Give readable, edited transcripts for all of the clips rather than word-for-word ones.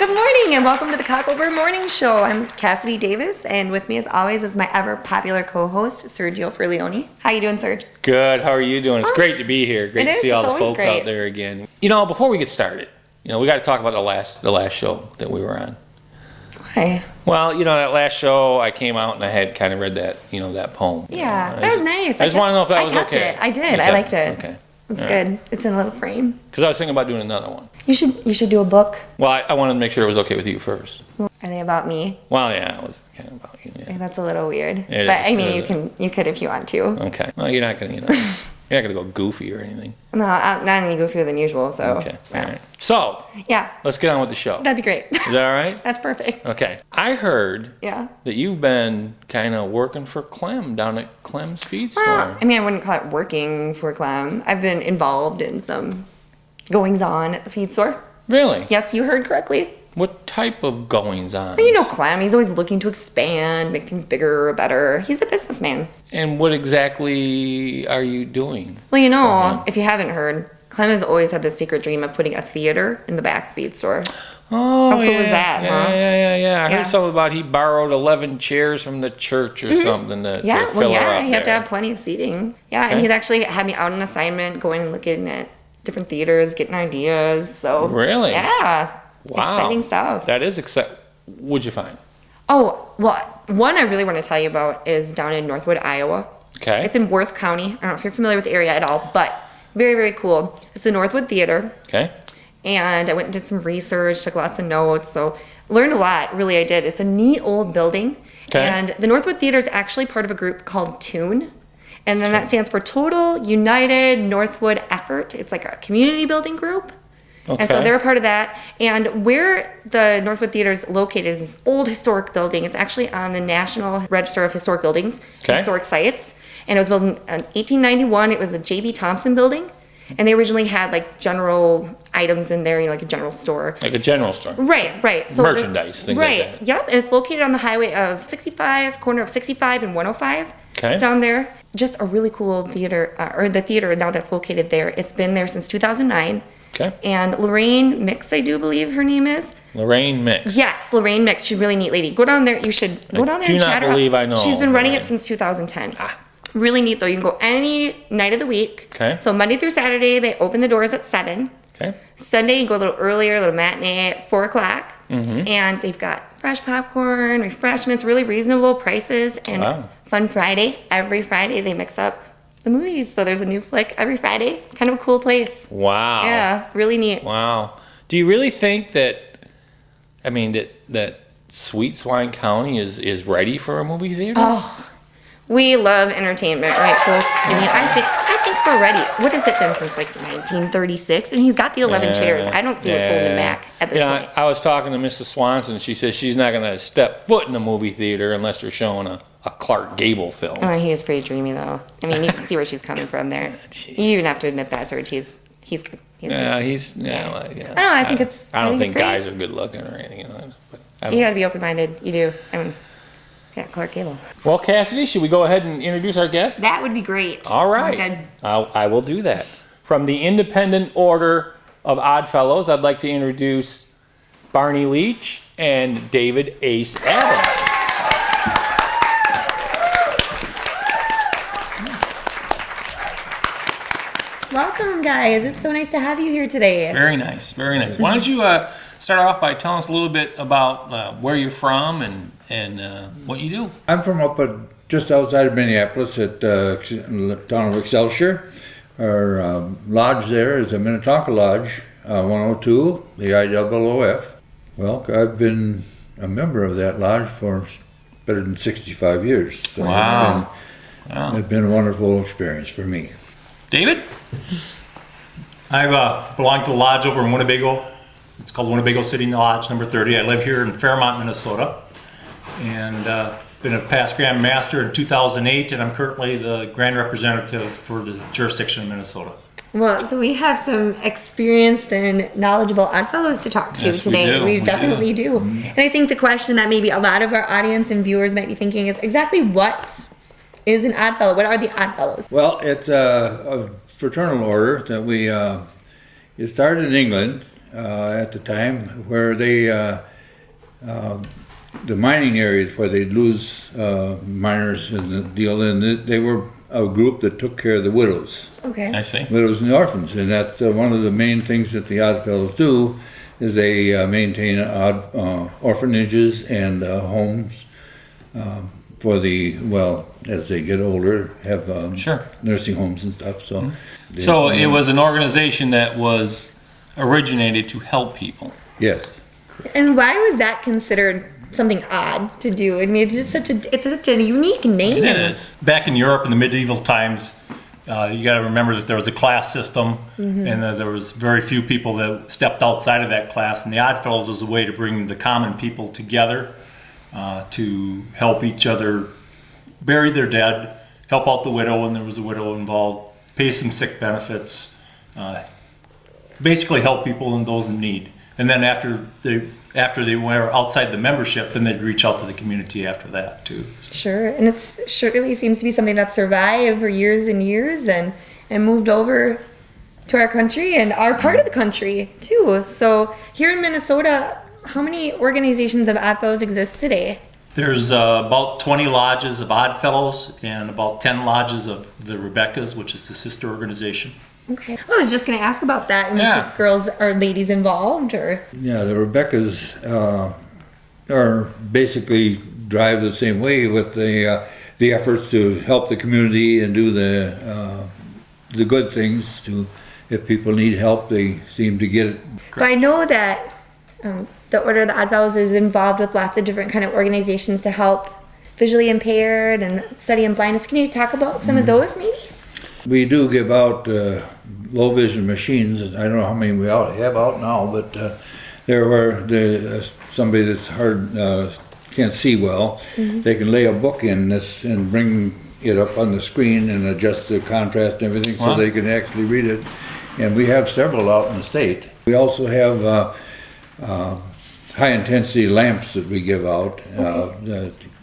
Good morning and welcome to the Cocklebur Morning Show. I'm Cassadee Davis, and with me as always is my ever popular co-host, Sergio Ferlioni. How you doing, Serge? Good. How are you doing? It's great to be here. Great to see all the folks great out there again. You know, before we get started, we got to talk about the last show that we were on. Why? Well, that last show, I came out and I had kind of read that, that poem. Yeah, that was nice. I just want to know if that was okay. I did. I liked it. Okay. It's good. It's in a little frame. Because I was thinking about doing another one. You should do a book. Well, I wanted to make sure it was okay with you first. Are they about me? Well, yeah, it was kind of about you. Yeah. That's a little weird. It but is, I mean, you could if you want to. Okay. Well, you're not gonna, you're not gonna go goofy or anything. No, not any goofier than usual. So. Okay. All right. So. Yeah. Let's get on with the show. That'd be great. Is that all right? That's perfect. Okay. I heard. Yeah. That you've been kind of working for Clem down at Clem's Feed Store. Well, I mean, I wouldn't call it working for Clem. I've been involved in some goings-on at the feed store. Really? Yes, you heard correctly. What type of goings-on? Well, you know Clem. He's always looking to expand, make things bigger or better. He's a businessman. And what exactly are you doing? Well, if you haven't heard, Clem has always had this secret dream of putting a theater in the back of the feed store. Oh, how cool was that, huh? Yeah. I heard something about he borrowed 11 chairs from the church or something to fill her up you have to have plenty of seating. Yeah, and he's actually had me out on assignment, going and looking at different theaters, getting ideas. So really? Yeah. Wow. Exciting stuff. That is exciting. What'd you find? Oh, well, one I really want to tell you about is down in Northwood, Iowa. Okay. It's in Worth County. I don't know if you're familiar with the area at all, but very, very cool. It's the Northwood Theater. Okay. And I went and did some research, took lots of notes, so learned a lot. Really, I did. It's a neat old building. Okay. And the Northwood Theater is actually part of a group called TUNE. And then that stands for Total United Northwood Effort. It's like a community building group. Okay. And so they're a part of that. And where the Northwood Theater is located is this old historic building. It's actually on the National Register of Historic Buildings, Historic Sites. And it was built in 1891. It was a J.B. Thompson building. And they originally had like general items in there, like a general store. Like a general store. Right. So merchandise, things like that. Yep. And it's located on the highway of 65, corner of 65 and 105. Okay. Down there. Just a really cool theater, or the theater now that's located there. It's been there since 2009. Okay. And Lorraine Mix, I do believe her name is. Lorraine Mix. Yes, Lorraine Mix. She's a really neat lady. Go down there. You should go down there and chat her up. Do not believe I know. She's been running it since 2010. Really neat, though. You can go any night of the week. Okay. So Monday through Saturday, they open the doors at 7. Okay. Sunday, you go a little earlier, a little matinee at 4 o'clock. Mm-hmm. And they've got fresh popcorn, refreshments, really reasonable prices. And Fun Friday. Every Friday, they mix up the movies. So there's a new flick every Friday. Kind of a cool place. Wow. Yeah, really neat. Wow. Do you really think that Sweet Swine County is ready for a movie theater? Oh, we love entertainment, right, folks? I mean, I think we're ready. What has it been since like 1936? And he's got the 11 chairs. I don't see what's holding him back at this point. I was talking to Mrs. Swanson. She says she's not going to step foot in a movie theater unless they're showing a Clark Gable film. Oh, he was pretty dreamy, though. I mean, you can see where she's coming from there. You even have to admit that, Serge. He's good. I don't know. I think it's. I don't think great. guys are good looking or anything. You got to be open-minded. You do. I mean, yeah, Clark Gable. Well, Cassadee, should we go ahead and introduce our guest? That would be great. All right. Sounds good. I will do that. From the Independent Order of Odd Fellows, I'd like to introduce Bernard Leach and David Ace Adams. Welcome, guys. It's so nice to have you here today. Very nice, very nice. Why don't you start off by telling us a little bit about where you're from and what you do? I'm from just outside of Minneapolis at the town of Excelsior. Our lodge there is the Minnetonka Lodge, 102, the IOOF. Well, I've been a member of that lodge for better than 65 years. So Wow. It's been a wonderful experience for me. David? I belong to the lodge over in Winnebago. It's called Winnebago City Lodge number 30. I live here in Fairmont, Minnesota, and been a past Grand Master in 2008, and I'm currently the Grand Representative for the jurisdiction of Minnesota. Well, so we have some experienced and knowledgeable Oddfellows to talk to Yes, today. we definitely do. And I think the question that maybe a lot of our audience and viewers might be thinking is exactly what is an Oddfellow? What are the Oddfellows? Well, it's a fraternal order that it started in England, at the time where they, the mining areas where they'd lose miners in the deal, and they were a group that took care of the widows. Okay. I see. Widows and orphans, and that's one of the main things that the Oddfellows do, is they maintain orphanages and homes for the, well, as they get older, have Sure. nursing homes and stuff. So, So it was an organization that was originated to help people. yes. And why was that considered something odd to do? I mean, it's just it's such a unique name. It is. Back in Europe in the medieval times, you got to remember that there was a class system, and that there was very few people that stepped outside of that class. And the Oddfellows was a way to bring the common people together to help each other bury their dead, help out the widow when there was a widow involved, pay some sick benefits, basically help people and those in need. And then after they were outside the membership, then they'd reach out to the community after that too. Sure, and it's surely seems to be something that survived for years and years and moved over to our country and our part of the country too. So here in Minnesota, how many organizations of Oddfellows exist today? There's about 20 lodges of Oddfellows and about 10 lodges of the Rebeccas, which is the sister organization. Okay. I was just going to ask about that. I mean, Yeah. girls or ladies involved or? Yeah, the Rebeccas are basically drive the same way with the efforts to help the community and do the good things. To if people need help, they seem to get it. So I know that the Order of the Oddfellows is involved with lots of different kind of organizations to help visually impaired and study and blindness. Can you talk about some of those maybe? We do give out low vision machines. I don't know how many we have out now, but there were somebody that's hard can't see well. They can lay a book in this and bring it up on the screen and adjust the contrast and everything so Wow. they can actually read it. And we have several out in the state. We also have high intensity lamps that we give out.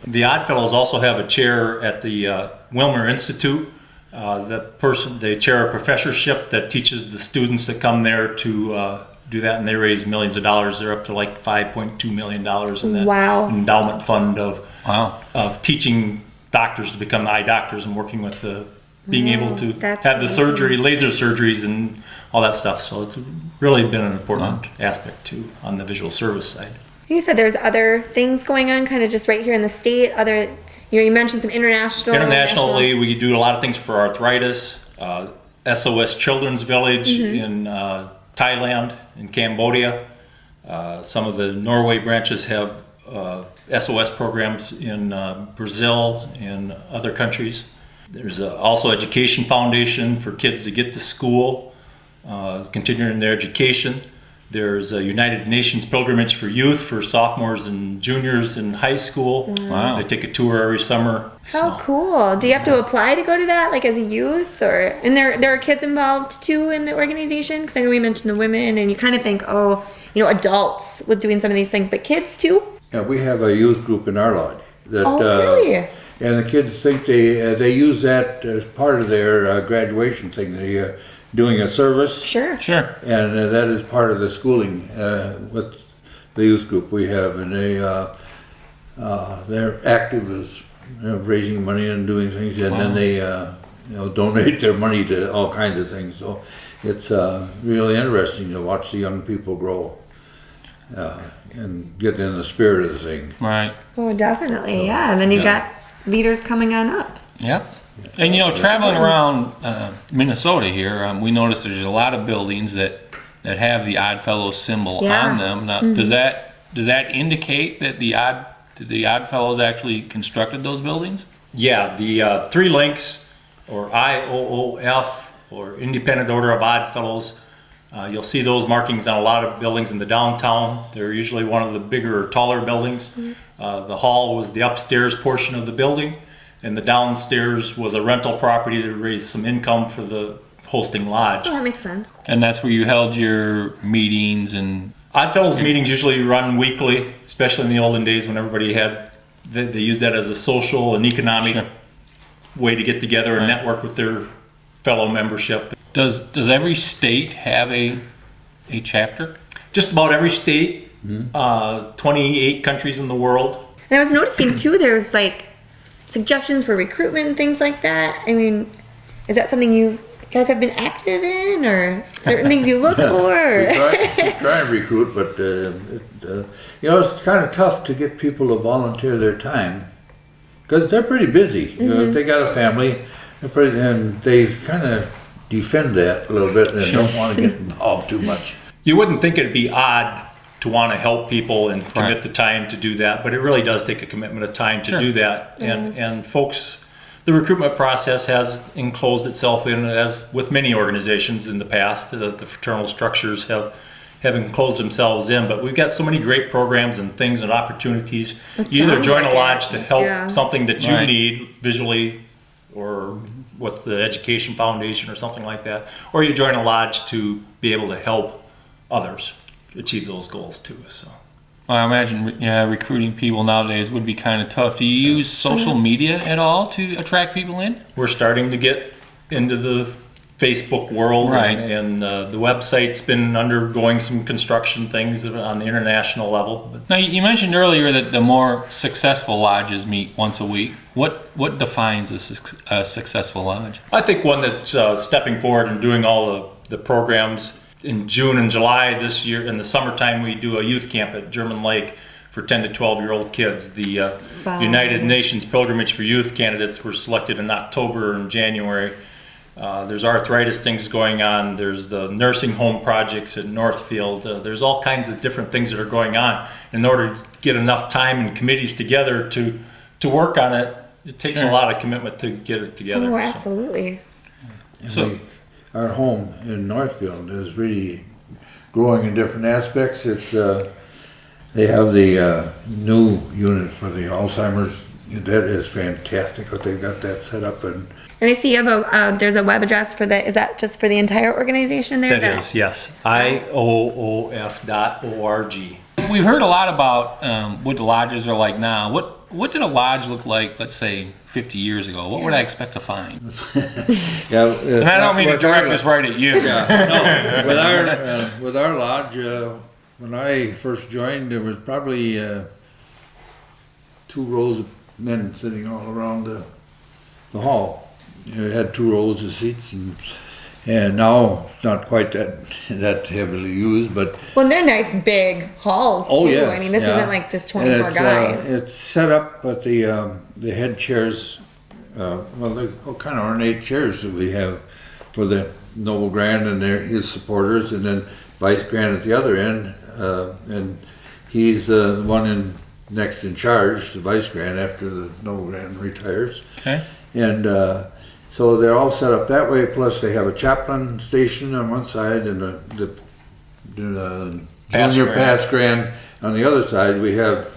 The Oddfellows also have a chair at the Wilmer Institute. They chair a professorship that teaches the students that come there to do that, and they raise millions of dollars. They're up to like $5.2 million in that Wow. endowment fund of Wow. teaching doctors to become eye doctors and working with being able to That's have the amazing. surgery, laser surgeries, and all that stuff. So it's really been an important aspect too on the visual service side. You said there's other things going on kind of just right here in the state. You mentioned some international. Internationally, we do a lot of things for arthritis. SOS Children's Village in Thailand, in Cambodia. Some of the Norway branches have SOS programs in Brazil and other countries. There's also Education Foundation for kids to get to school, continuing their education. There's a United Nations Pilgrimage for Youth for sophomores and juniors in high school. Wow. They take a tour every summer. How cool. Do you have to apply to go to that, like as a youth? And there are kids involved too in the organization? Because I know we mentioned the women, and you kind of think, adults with doing some of these things, but kids too? Yeah, we have a youth group in our lodge. That, really? And the kids think they use that as part of their graduation thing. They doing a service. Sure. Sure. And that is part of the schooling with the youth group we have, and they're active as raising money and doing things, and then they donate their money to all kinds of things. So it's really interesting to watch the young people grow and get in the spirit of the thing. Right. Oh, definitely. Yeah. And then you've got leaders coming on up. Yep. And traveling around Minnesota here, we notice there's a lot of buildings that have the Oddfellows symbol Yeah. on them. Now, does that indicate that the Oddfellows actually constructed those buildings? Yeah, the three links, or IOOF, or Independent Order of Oddfellows, you'll see those markings on a lot of buildings in the downtown. They're usually one of the bigger, taller buildings. The hall was the upstairs portion of the building, and the downstairs was a rental property to raise some income for the hosting lodge. Oh, that makes sense. And that's where you held your meetings and... Oddfellows meetings usually run weekly, especially in the olden days when everybody they used that as a social and economic Sure. way to get together and network with their fellow membership. Does every state have a chapter? Just about every state, 28 countries in the world. And I was noticing too, there's like suggestions for recruitment and things like that. I mean, is that something you guys have been active in, or certain things you look for? We try and recruit, but it's kind of tough to get people to volunteer their time because they're pretty busy. You know, if they got a family, and they kind of defend that a little bit and don't want to get involved too much. You wouldn't think it'd be odd to want to help people and commit the time to do that, but it really does take a commitment of time to do that. And folks, the recruitment process has enclosed itself in, as with many organizations in the past, the fraternal structures have enclosed themselves in, but we've got so many great programs and things and opportunities. You either join a lodge to help something that you need visually or with the Education Foundation or something like that, or you join a lodge to be able to help others achieve those goals too. So I imagine recruiting people nowadays would be kind of tough. Do you use social media at all to attract people in? We're starting to get into the Facebook world, and the website's been undergoing some construction things on the international level. Now, you mentioned earlier that the more successful lodges meet once a week. What defines a successful lodge? I think one that's stepping forward and doing all the programs. In June and July this year, in the summertime, we do a youth camp at German Lake for 10 to 12-year-old kids. The United Nations Pilgrimage for Youth candidates were selected in October and January. There's arthritis things going on. There's the nursing home projects at Northfield. There's all kinds of different things that are going on. In order to get enough time and committees together to work on it, it takes a lot of commitment to get it together. Oh, absolutely. So our home in Northfield is really growing in different aspects. It's they have the new unit for the Alzheimer's. That is fantastic. What they've got that set up, and I see you have there's a web address for the. Is that just for the entire organization there? That is, yes. IOOF.org. We've heard a lot about what the lodges are like now. What did a lodge look like, let's say, 50 years ago? What would I expect to find? And I don't mean to direct this right at you. With our lodge, when I first joined, there was probably 2 rows of men sitting all around the hall. You had 2 rows of seats, and now it's not quite that heavily used, but they're nice big halls too. Yes, I mean, this isn't like just 24 guys. It's set up, but the head chairs, they're kind of ornate chairs that we have for the Noble Grand and his supporters, and then Vice Grand at the other end, and he's the one next in charge, the Vice Grand, after the Noble Grand retires. Okay. And so they're all set up that way, plus they have a chaplain station on one side and the junior past grand on the other side. We have,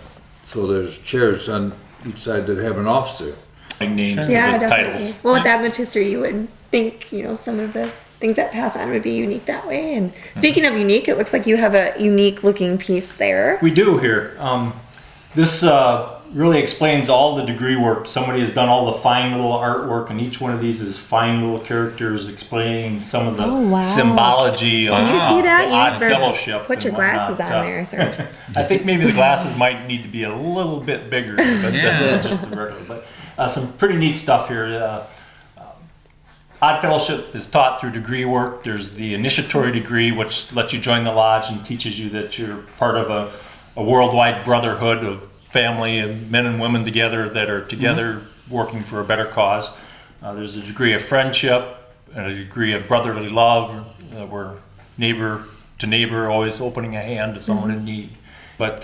so there's chairs on each side that have an officer. Names and titles. Well, with that much history, you would think, some of the things that pass on would be unique that way. And speaking of unique, it looks like you have a unique looking piece there. We do here. This really explains all the degree work. Somebody has done all the fine little artwork, and each one of these is fine little characters explaining some of the symbology of Can you see that? Odd Fellowship. Put your glasses on there, sir. I think maybe the glasses might need to be a little bit bigger than just the regular. But some pretty neat stuff here. Odd Fellowship is taught through degree work. There's the initiatory degree, which lets you join the lodge and teaches you that you're part of a worldwide brotherhood of family and men and women together that are together working for a better cause. There's a degree of friendship and a degree of brotherly love, where neighbor to neighbor, always opening a hand to someone in need. But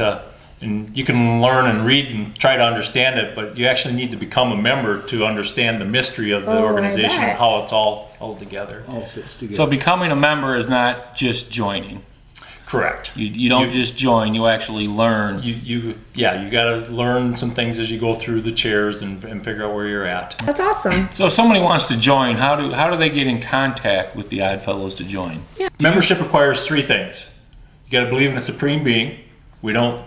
and you can learn and read and try to understand it, but you actually need to become a member to understand the mystery of the organization and how it's all together. So becoming a member is not just joining. Correct. You don't just join, you actually learn. You got to learn some things as you go through the chairs and figure out where you're at. That's awesome. So if somebody wants to join, how do they get in contact with the Odd Fellows to join? Yeah. Membership requires 3 things. You got to believe in a supreme being. We don't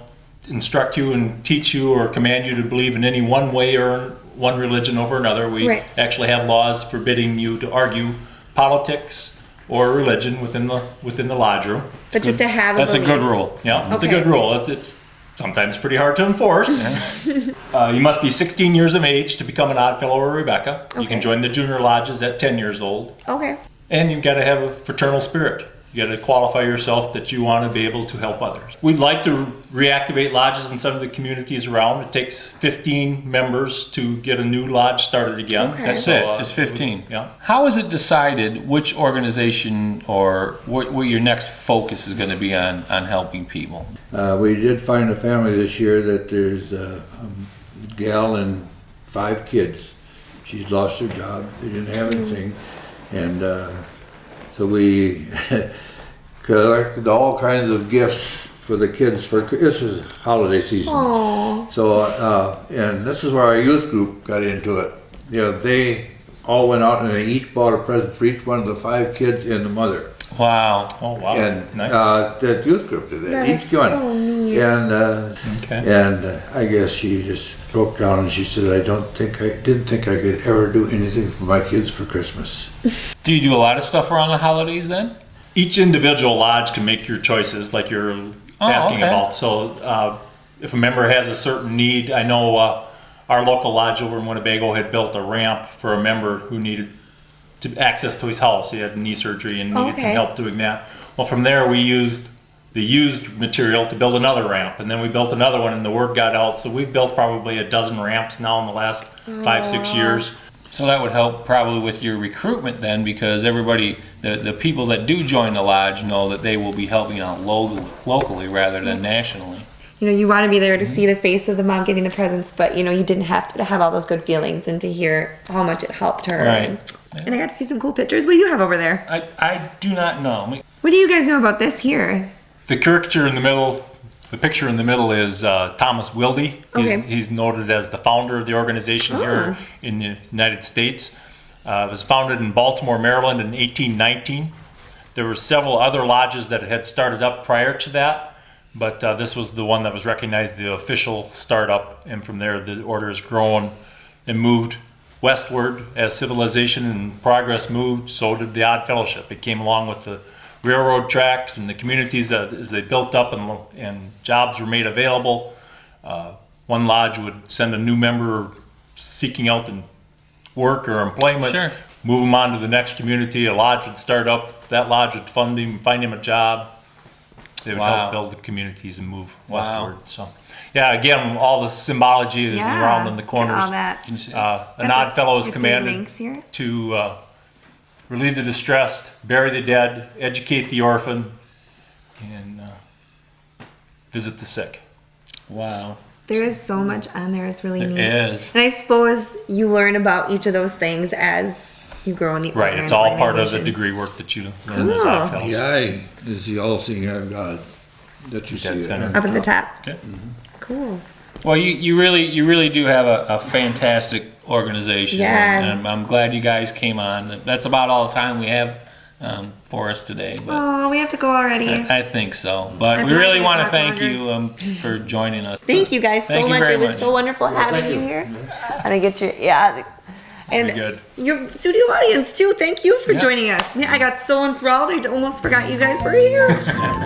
instruct you and teach you or command you to believe in any one way or one religion over another. We actually have laws forbidding you to argue politics, or religion within the lodge room. But just to have That's a belief. good rule. Yeah, it's a Okay. good rule. It's sometimes pretty hard to enforce. You must be 16 years of age to become an Oddfellow or Rebecca. You Okay. can join the junior lodges at 10 years old. Okay. And you've got to have a fraternal spirit. You got to qualify yourself that you want to be able to help others. We'd like to reactivate lodges in some of the communities around. It takes 15 members to get a new lodge started again. Okay. That's it. It's 15. Yeah. How is it decided which organization or what your next focus is going to be on helping people? We did find a family this year that there's a gal and 5 kids. She's lost her job. They didn't have anything. And so we collected all kinds of gifts for the kids. This is holiday season. Aww. So, and this is where our youth group got into it. You know, they all went out and they each bought a present for each one of the 5 kids and the mother. Wow. Oh, wow. And Nice. that youth group did that. That Each is one. so neat. And Okay. and I guess she just broke down and she said, I didn't think I could ever do anything for my kids for Christmas. Do you do a lot of stuff around the holidays then? Each individual lodge can make your choices like you're asking okay. about. So if a member has a certain need, I know our local lodge over in Winnebago had built a ramp for a member who needed access to his house. He had knee surgery and needed some Okay. help doing that. Well, from there we used the used material to build another ramp, and then we built another one and the word got out. So we've built probably a dozen ramps now in the last 5-6 years. So that would help probably with your recruitment then, because everybody, the people that do join the lodge know that they will be helping out locally rather than nationally. You know, you want to be there to see the face of the mom getting the presents, but you know, you didn't have to have all those good feelings and to hear how much it helped her. Right. And I got to see some cool pictures. What do you have over there? I do not know. What do you guys know about this here? The caricature in the middle, the picture in the middle is Thomas Wilde. Okay. He's noted as the founder of the organization here in the United States. It was founded in Baltimore, Maryland in 1819. There were several other lodges that had started up prior to that, but this was the one that was recognized the official startup, and from there the order has grown and moved westward as civilization and progress moved. So did the Odd Fellowship. It came along with the railroad tracks and the communities as they built up and jobs were made available. One lodge would send a new member seeking out work or employment, Sure. move him on to the next community. A lodge would start up. That lodge would fund him, find him a job. They would Wow. help build the communities and move Wow. westward. So, yeah, again, all the symbology is around in the corners. All that. An Odd Fellow is Got the commanded links here. to relieve the distressed, bury the dead, educate the orphan, and visit the sick. Wow. There is so much on there. It's really neat. There is. And I suppose you learn about each of those things as you grow in the Right, it's all part of the organization. degree work that you learn as Cool. Odd Fellows. The eye is the all-seeing eye of God that you Dead see center. there. Up at the top. Okay. Cool. Well, you really do have a fantastic organization. Yeah. And I'm glad you guys came on. That's about all the time we have for us today. But Oh, we have to go already. I think so. But I'm we not really gonna want to talk thank longer. you for joining us. Thank you guys Thank so you much. very It was much. so wonderful having you here. And I get you, yeah. And Very good. your studio audience too. Thank you for Yeah. joining us. Man, I got so enthralled. I almost forgot you guys were here.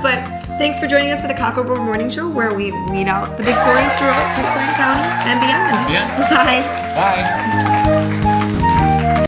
But thanks for joining us for the Cocklebur Morning Show, where we read out the big stories throughout St. Clair County and beyond. Yeah. Bye. Bye.